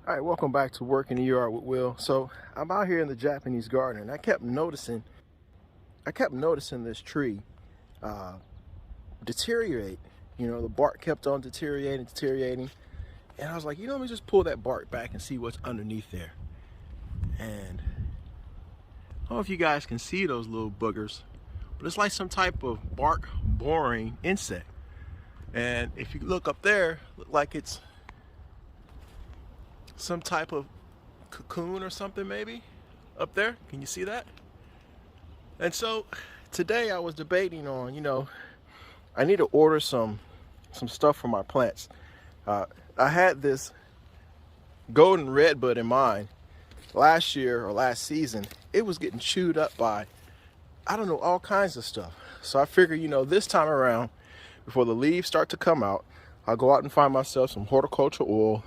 All right, welcome back to Work in the Yard with Will. So I'm out here in the Japanese garden, and I kept noticing this tree uh, deteriorate. You know, the bark kept on deteriorating, and I was like, let me just pull that bark back and see what's underneath there. And I don't know if you guys can see those little boogers, but it's like some type of bark boring insect. And if you look up there, look like it's some type of cocoon or something maybe up there. Can you see that? And so today I was debating on, I need to order some stuff for my plants. I had this golden redbud in mind last year or last season. It was getting chewed up by, I don't know, all kinds of stuff. So I figured, this time around, before the leaves start to come out, I'll go out and find myself some horticultural oil